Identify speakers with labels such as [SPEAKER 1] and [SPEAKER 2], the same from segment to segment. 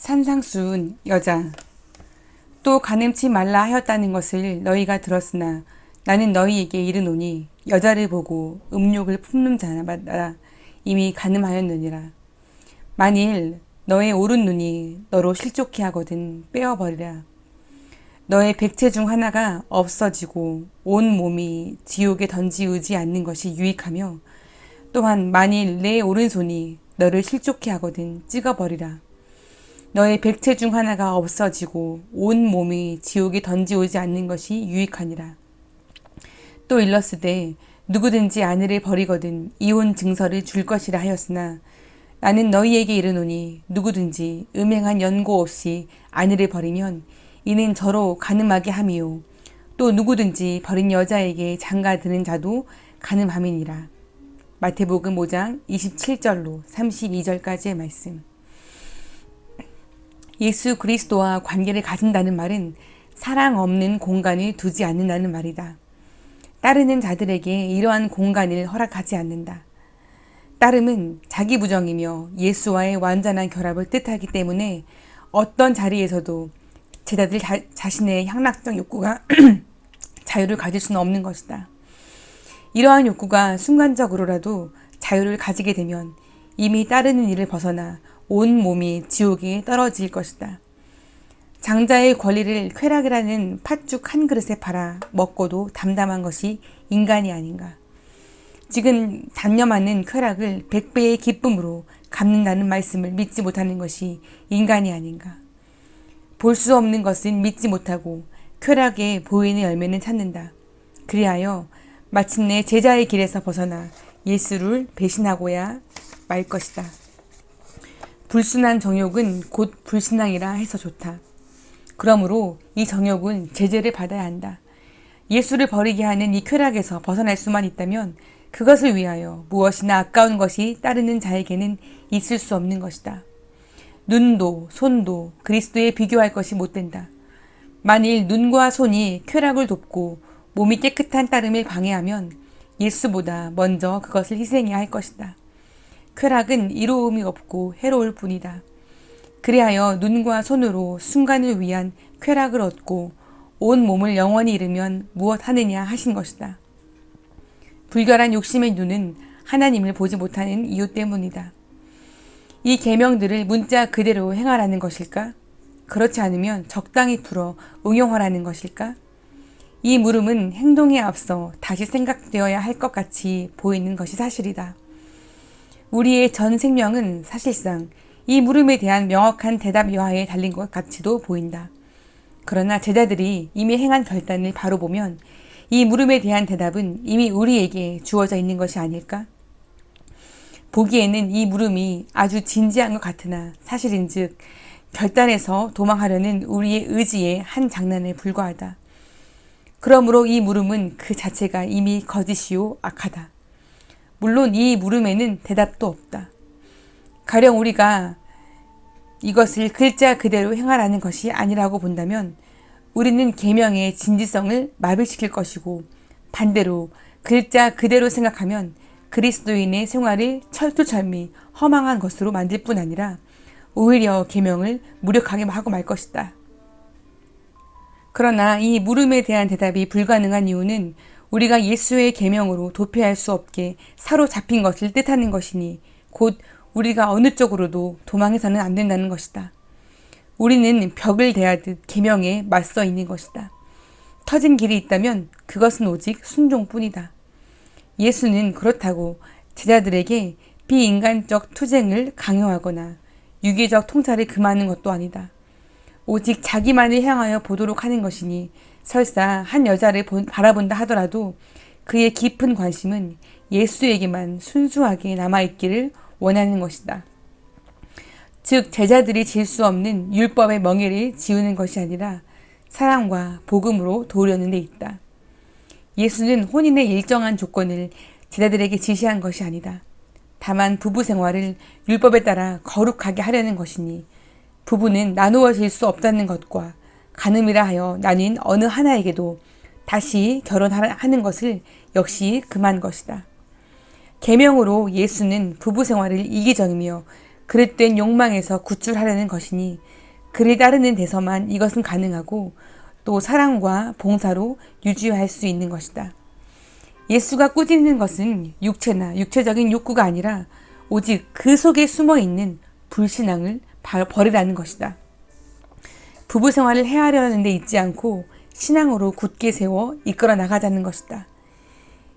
[SPEAKER 1] 산상수훈 여자. 또 간음치 말라 하였다는 것을 너희가 들었으나 나는 너희에게 이르노니 여자를 보고 음욕을 품는 자마다 이미 간음하였느니라. 만일 너의 오른 눈이 너로 실족케 하거든 빼어버리라. 너의 백체 중 하나가 없어지고 온 몸이 지옥에 던지우지 않는 것이 유익하며, 또한 만일 내 오른손이 너를 실족케 하거든 찍어버리라. 너의 백체 중 하나가 없어지고 온 몸이 지옥에 던지오지 않는 것이 유익하니라. 또 일렀으되 누구든지 아내를 버리거든 이혼 증서를 줄 것이라 하였으나 나는 너희에게 이르노니 누구든지 음행한 연고 없이 아내를 버리면 이는 저로 간음하게 함이요 또 누구든지 버린 여자에게 장가드는 자도 간음함이니라. 마태복음 5장 27절로 32절까지의 말씀. 예수 그리스도와 관계를 가진다는 말은 사랑 없는 공간을 두지 않는다는 말이다. 따르는 자들에게 이러한 공간을 허락하지 않는다. 따름은 자기 부정이며 예수와의 완전한 결합을 뜻하기 때문에 어떤 자리에서도 제자들 자신의 향락적 욕구가 자유를 가질 수는 없는 것이다. 이러한 욕구가 순간적으로라도 자유를 가지게 되면 이미 따르는 일을 벗어나 온 몸이 지옥에 떨어질 것이다. 장자의 권리를 쾌락이라는 팥죽 한 그릇에 팔아 먹고도 담담한 것이 인간이 아닌가. 지금 단념하는 쾌락을 100배의 기쁨으로 갚는다는 말씀을 믿지 못하는 것이 인간이 아닌가. 볼 수 없는 것은 믿지 못하고 쾌락에 보이는 열매는 찾는다. 그리하여 마침내 제자의 길에서 벗어나 예수를 배신하고야 말 것이다. 불순한 정욕은 곧 불신앙이라 해서 좋다. 그러므로 이 정욕은 제재를 받아야 한다. 예수를 버리게 하는 이 쾌락에서 벗어날 수만 있다면 그것을 위하여 무엇이나 아까운 것이 따르는 자에게는 있을 수 없는 것이다. 눈도 손도 그리스도에 비교할 것이 못 된다. 만일 눈과 손이 쾌락을 돕고 몸이 깨끗한 따름을 방해하면 예수보다 먼저 그것을 희생해야 할 것이다. 쾌락은 이로움이 없고 해로울 뿐이다. 그리하여 눈과 손으로 순간을 위한 쾌락을 얻고 온 몸을 영원히 잃으면 무엇 하느냐 하신 것이다. 불결한 욕심의 눈은 하나님을 보지 못하는 이유 때문이다. 이 계명들을 문자 그대로 행하라는 것일까? 그렇지 않으면 적당히 풀어 응용하라는 것일까? 이 물음은 행동에 앞서 다시 생각되어야 할 것 같이 보이는 것이 사실이다. 우리의 전 생명은 사실상 이 물음에 대한 명확한 대답 여하에 달린 것 같이도 보인다. 그러나 제자들이 이미 행한 결단을 바로 보면 이 물음에 대한 대답은 이미 우리에게 주어져 있는 것이 아닐까? 보기에는 이 물음이 아주 진지한 것 같으나 사실인즉 결단에서 도망하려는 우리의 의지의 한 장난에 불과하다. 그러므로 이 물음은 그 자체가 이미 거짓이요 악하다. 물론 이 물음에는 대답도 없다. 가령 우리가 이것을 글자 그대로 행하라는 것이 아니라고 본다면 우리는 계명의 진지성을 마비시킬 것이고, 반대로 글자 그대로 생각하면 그리스도인의 생활을 철두철미 허망한 것으로 만들 뿐 아니라 오히려 계명을 무력하게 하고 말 것이다. 그러나 이 물음에 대한 대답이 불가능한 이유는 우리가 예수의 계명으로 도피할 수 없게 사로잡힌 것을 뜻하는 것이니 곧 우리가 어느 쪽으로도 도망해서는 안 된다는 것이다. 우리는 벽을 대하듯 계명에 맞서 있는 것이다. 터진 길이 있다면 그것은 오직 순종뿐이다. 예수는 그렇다고 제자들에게 비인간적 투쟁을 강요하거나 유기적 통찰을 금하는 것도 아니다. 오직 자기만을 향하여 보도록 하는 것이니 설사 한 여자를 바라본다 하더라도 그의 깊은 관심은 예수에게만 순수하게 남아있기를 원하는 것이다. 즉 제자들이 질 수 없는 율법의 멍에를 지우는 것이 아니라 사랑과 복음으로 도우려는 데 있다. 예수는 혼인의 일정한 조건을 제자들에게 지시한 것이 아니다. 다만 부부 생활을 율법에 따라 거룩하게 하려는 것이니 부부는 나누어질 수 없다는 것과 간음이라 하여 나뉜 어느 하나에게도 다시 결혼하는 것을 역시 금한 것이다. 계명으로 예수는 부부 생활을 이기적이며 그릇된 욕망에서 구출하려는 것이니 그를 따르는 데서만 이것은 가능하고 또 사랑과 봉사로 유지할 수 있는 것이다. 예수가 꾸짖는 것은 육체나 육체적인 욕구가 아니라 오직 그 속에 숨어 있는 불신앙을 버리라는 것이다. 부부 생활을 헤아려는 데 있지 않고 신앙으로 굳게 세워 이끌어 나가자는 것이다.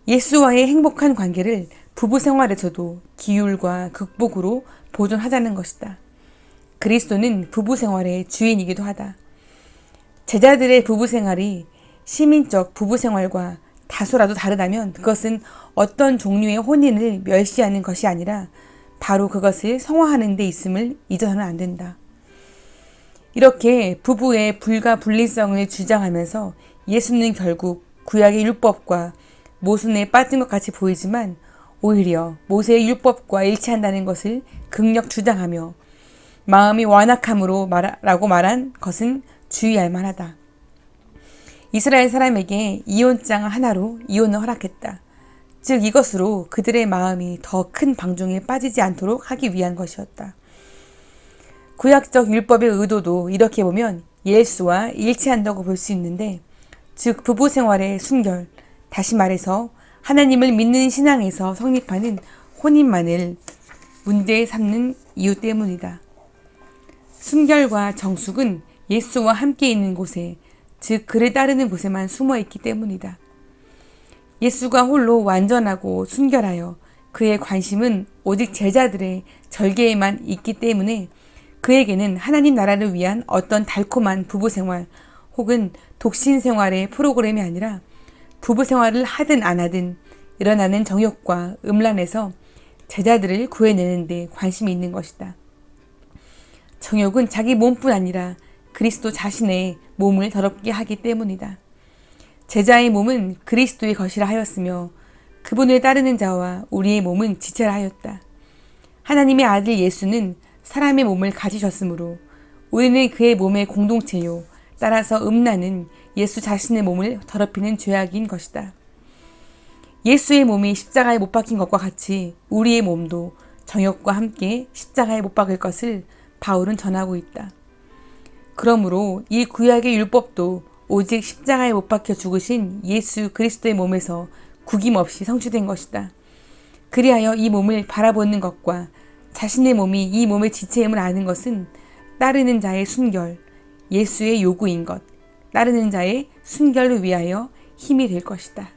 [SPEAKER 1] 예수와의 행복한 관계를 부부 생활에서도 기율과 극복으로 보존하자는 것이다. 그리스도는 부부 생활의 주인이기도 하다. 제자들의 부부 생활이 시민적 부부 생활과 다소라도 다르다면 그것은 어떤 종류의 혼인을 멸시하는 것이 아니라 바로 그것을 성화하는 데 있음을 잊어서는 안 된다. 이렇게 부부의 불가분리성을 주장하면서 예수는 결국 구약의 율법과 모순에 빠진 것 같이 보이지만 오히려 모세의 율법과 일치한다는 것을 극력 주장하며 마음이 완악함으로 라고 말한 것은 주의할 만하다. 이스라엘 사람에게 이혼장 하나로 이혼을 허락했다. 즉 이것으로 그들의 마음이 더 큰 방종에 빠지지 않도록 하기 위한 것이었다. 구약적 율법의 의도도 이렇게 보면 예수와 일치한다고 볼 수 있는데, 즉 부부 생활의 순결, 다시 말해서 하나님을 믿는 신앙에서 성립하는 혼인만을 문제 삼는 이유 때문이다. 순결과 정숙은 예수와 함께 있는 곳에, 즉 그를 따르는 곳에만 숨어 있기 때문이다. 예수가 홀로 완전하고 순결하여 그의 관심은 오직 제자들의 절개에만 있기 때문에 그에게는 하나님 나라를 위한 어떤 달콤한 부부생활 혹은 독신생활의 프로그램이 아니라 부부생활을 하든 안 하든 일어나는 정욕과 음란에서 제자들을 구해내는 데 관심이 있는 것이다. 정욕은 자기 몸뿐 아니라 그리스도 자신의 몸을 더럽게 하기 때문이다. 제자의 몸은 그리스도의 것이라 하였으며 그분을 따르는 자와 우리의 몸은 지체라 하였다. 하나님의 아들 예수는 사람의 몸을 가지셨으므로 우리는 그의 몸의 공동체요, 따라서 음란은 예수 자신의 몸을 더럽히는 죄악인 것이다. 예수의 몸이 십자가에 못 박힌 것과 같이 우리의 몸도 정욕과 함께 십자가에 못 박을 것을 바울은 전하고 있다. 그러므로 이 구약의 율법도 오직 십자가에 못 박혀 죽으신 예수 그리스도의 몸에서 구김없이 성취된 것이다. 그리하여 이 몸을 바라보는 것과 자신의 몸이 이 몸의 지체임을 아는 것은 따르는 자의 순결, 예수의 요구인 것, 따르는 자의 순결을 위하여 힘이 될 것이다.